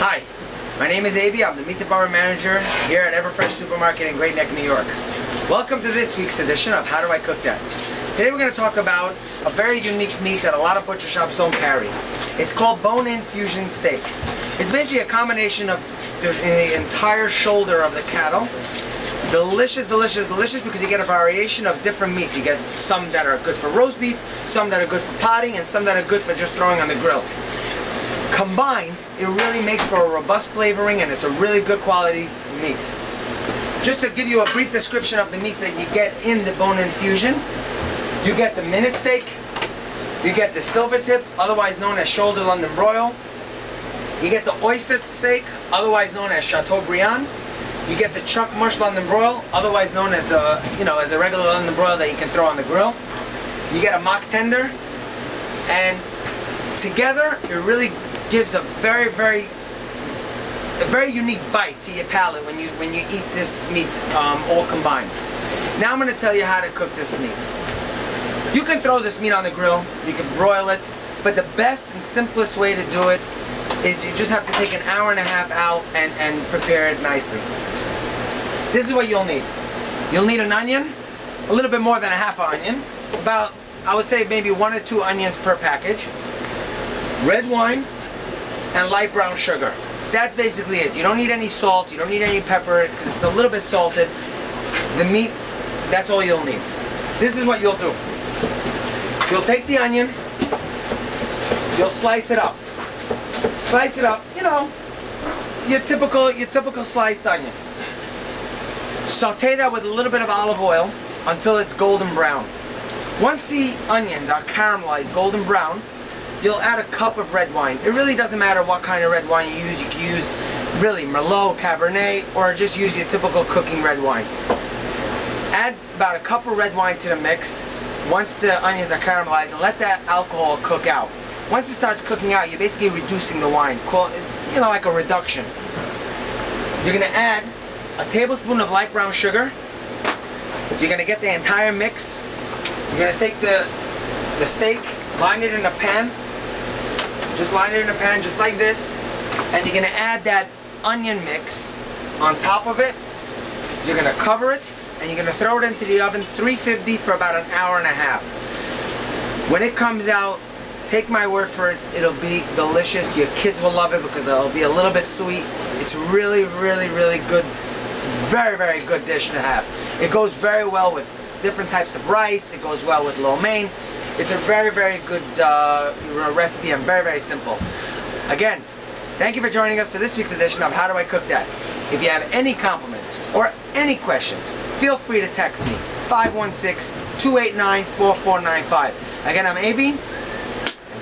Hi, my name is Abie. I'm the Meat Department Manager here at Everfresh Supermarket in Great Neck, New York. Welcome to this week's edition of How Do I Cook That? Today we're going to talk about a very unique meat that a lot of butcher shops don't carry. It's called Bone-In Fusion Steak. It's basically a combination of the entire shoulder of the cattle. Delicious, delicious, delicious because you get a variation of different meats. You get some that are good for roast beef, some that are good for potting, and some that are good for just throwing on the grill. Combined, it really makes for a robust flavoring and it's a really good quality meat. Just to give you a brief description of the meat that you get in the Bone-In Fusion, you get the minute steak, you get the silver tip, otherwise known as shoulder London broil, you get the oyster steak, otherwise known as Chateaubriand, you get the chuck mush London broil, otherwise known as as a regular London broil that you can throw on the grill, you get a mock tender, and together it really gives a very unique bite to your palate when you eat this meat all combined. Now I'm going to tell you how to cook this meat. You can throw this meat on the grill, you can broil it, but the best and simplest way to do it is you just have to take an hour and a half out and prepare it nicely. This is what you'll need. You'll need an onion, a little bit more than a half an onion, about, I would say maybe 1 or 2 onions per package, red wine, and light brown sugar. That's basically it. You don't need any salt, you don't need any pepper because it's a little bit salted. The meat, that's all you'll need. This is what you'll do. You'll take the onion, you'll slice it up. Slice it up, your typical sliced onion. Saute that with a little bit of olive oil until it's golden brown. Once the onions are caramelized golden brown, you'll add a cup of red wine. It really doesn't matter what kind of red wine you use. You can use really Merlot, Cabernet, or just use your typical cooking red wine. Add about a cup of red wine to the mix once the onions are caramelized and let that alcohol cook out. Once it starts cooking out, you're basically reducing the wine, like a reduction. You're going to add a tablespoon of light brown sugar. You're going to get the entire mix. You're going to take the steak, line it in a pan. Just line it in a pan just like this, and you're going to add that onion mix on top of it. You're going to cover it, and you're going to throw it into the oven 350 for about an hour and a half. When it comes out, take my word for it, it'll be delicious. Your kids will love it because it'll be a little bit sweet. It's really, really, really good, very good dish to have. It goes very well with different types of rice. It goes well with lo mein. It's a very good recipe and very simple. Again, thank you for joining us for this week's edition of How Do I Cook That? If you have any compliments or any questions, feel free to text me, 516-289-4495. Again, I'm Abie, and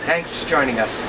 thanks for joining us.